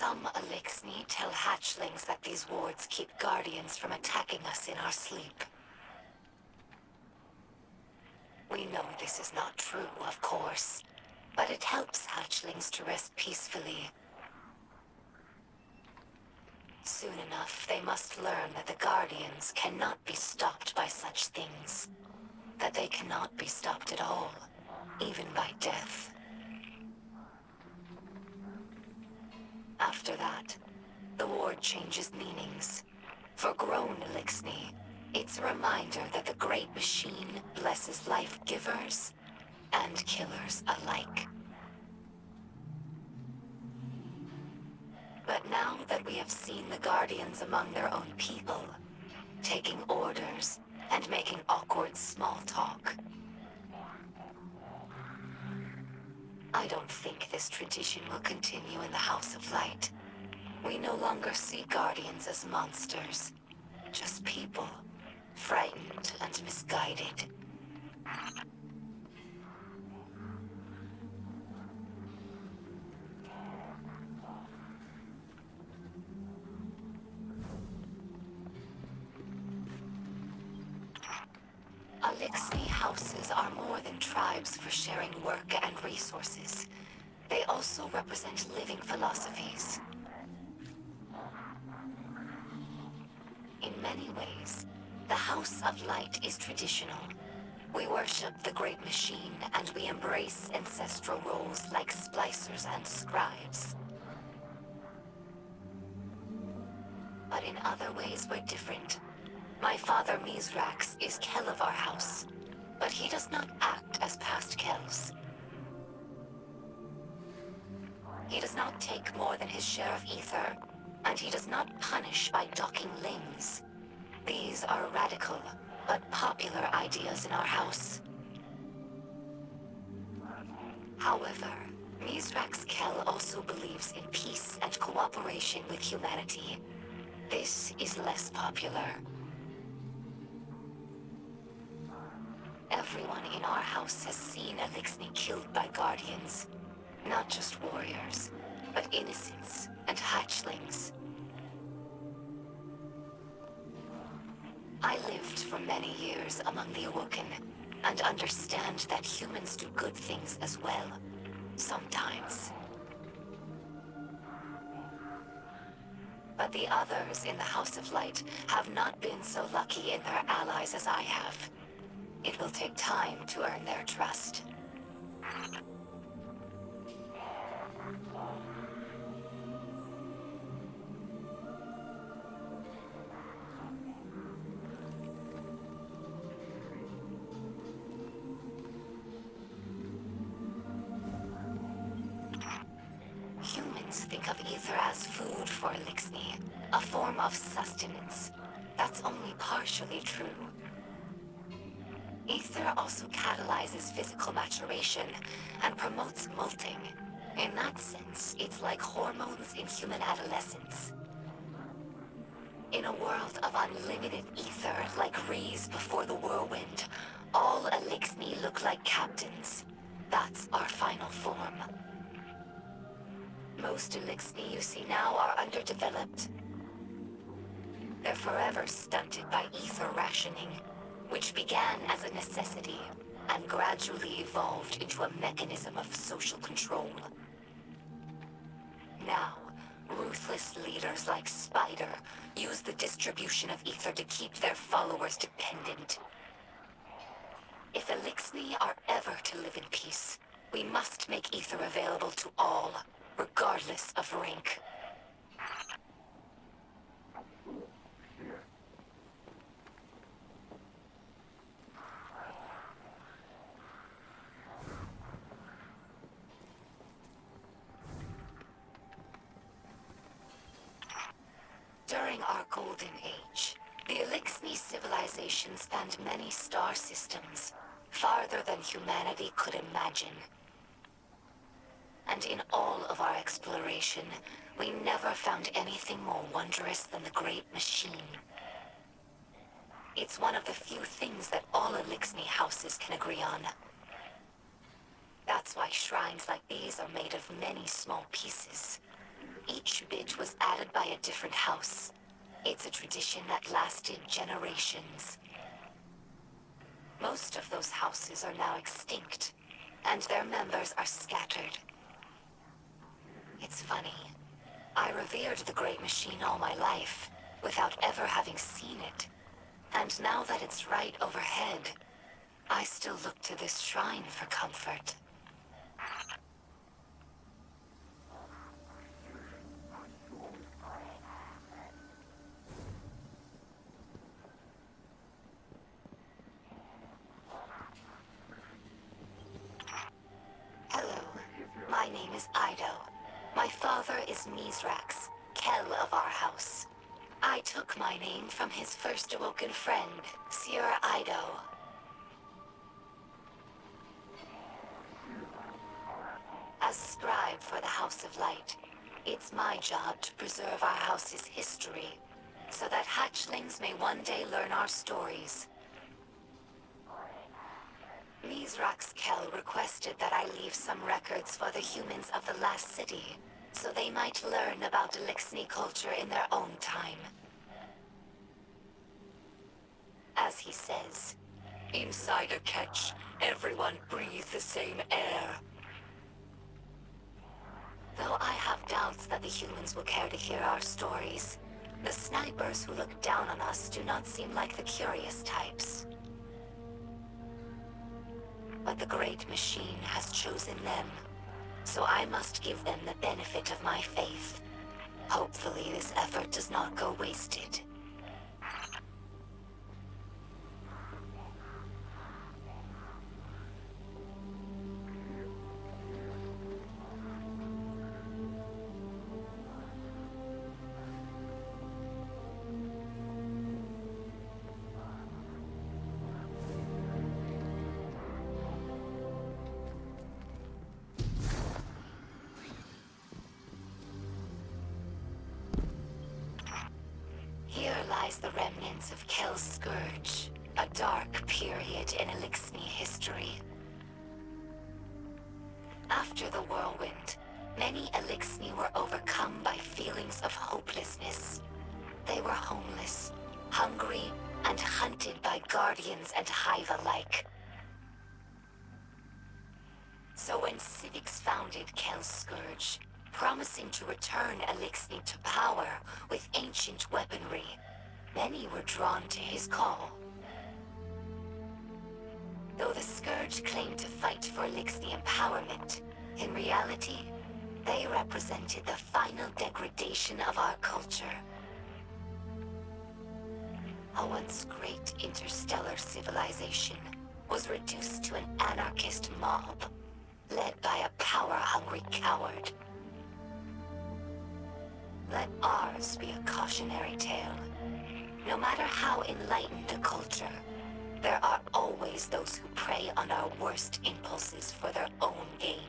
Some Eliksni tell hatchlings that these wards keep guardians from attacking us in our sleep. We know this is not true, of course, but it helps hatchlings to rest peacefully. Soon enough, they must learn that the guardians cannot be stopped by such things. That they cannot be stopped at all, even by death. After that, the ward changes meanings. For grown Eliksni, it's a reminder that the Great Machine blesses life givers and killers alike. But now that we have seen the Guardians among their own people, taking orders and making awkward small talk, I don't think this tradition will continue in the House of Light. We no longer see Guardians as monsters, just people, frightened and misguided. Eliksni houses are more than tribes for sharing work and resources. They also represent living philosophies. In many ways, the House of Light is traditional. We worship the Great Machine and we embrace ancestral roles like splicers and scribes. But in other ways we're different. My father Mizrax is Kel of our house, but he does not act as past Kels. He does not take more than his share of ether, and he does not punish by docking limbs. These are radical, but popular ideas in our house. However, Mizrax Kel also believes in peace and cooperation with humanity. This is less popular. Everyone in our house has seen Eliksni killed by guardians. Not just warriors, but innocents and hatchlings. I lived for many years among the Awoken, and understand that humans do good things as well. Sometimes. But the others in the House of Light have not been so lucky in their allies as I have. It will take time to earn their trust. Humans think of ether as food for Eliksni, a form of sustenance. That's only partially true. Ether also catalyzes physical maturation and promotes molting. In that sense, it's like hormones in human adolescence. In a world of unlimited ether, like Rees before the whirlwind, all Eliksni look like captains. That's our final form. Most Eliksni you see now are underdeveloped. They're forever stunted by ether rationing, which began as a necessity and gradually evolved into a mechanism of social control. Now, ruthless leaders like Spider use the distribution of ether to keep their followers dependent. If Eliksni are ever to live in peace, we must make ether available to all, regardless of rank. During our Golden Age, the Eliksni civilization spanned many star systems, farther than humanity could imagine. And in all of our exploration, we never found anything more wondrous than the Great Machine. It's one of the few things that all Eliksni houses can agree on. That's why shrines like these are made of many small pieces. Each bit was added by a different house. It's a tradition that lasted generations. Most of those houses are now extinct, and their members are scattered. It's funny. I revered the Great Machine all my life, without ever having seen it. And now that it's right overhead, I still look to this shrine for comfort. Hello, my name is Ido. My father is Mizrax, Kel of our house. I took my name from his first awoken friend, Sir Ido. As scribe for the House of Light, it's my job to preserve our house's history, so that hatchlings may one day learn our stories. Mizrax Kel requested that I leave some records for the humans of the last city, so they might learn about Eliksni culture in their own time. As he says, inside a catch, everyone breathes the same air. Though I have doubts that the humans will care to hear our stories, the snipers who look down on us do not seem like the curious types. But the Great Machine has chosen them, so I must give them the benefit of my faith. Hopefully this effort does not go wasted. Here lies the remnants of Kel's Scourge, a dark period in Eliksni history. After the whirlwind, many Eliksni were overcome by feelings of hopelessness. They were homeless, hungry, and hunted by guardians and hive alike. So when civics founded Kel's Scourge, promising to return Eliksni to power with ancient weaponry, many were drawn to his call. Though the Scourge claimed to fight for Eliksni empowerment, in reality, they represented the final degradation of our culture. A once great interstellar civilization was reduced to an anarchist mob, led by a power-hungry coward. Let ours be a cautionary tale. No matter how enlightened a culture, there are always those who prey on our worst impulses for their own gain.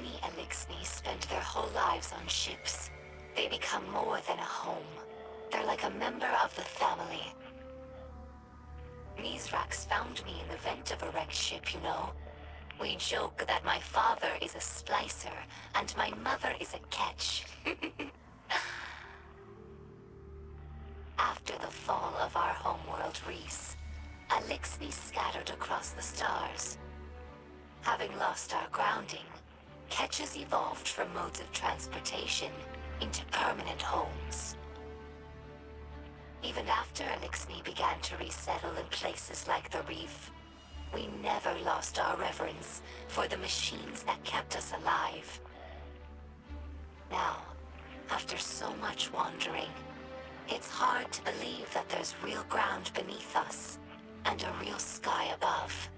Many Eliksni spend their whole lives on ships. They become more than a home. They're like a member of the family. Mizrax found me in the vent of a wrecked ship, you know. We joke that my father is a splicer and my mother is a catch. After the fall of our homeworld Reese, Eliksni scattered across the stars. Having lost our grounding, catches evolved from modes of transportation into permanent homes. Even after Eliksni began to resettle in places like the reef, we never lost our reverence for the machines that kept us alive. Now, after so much wandering, it's hard to believe that there's real ground beneath us and a real sky above.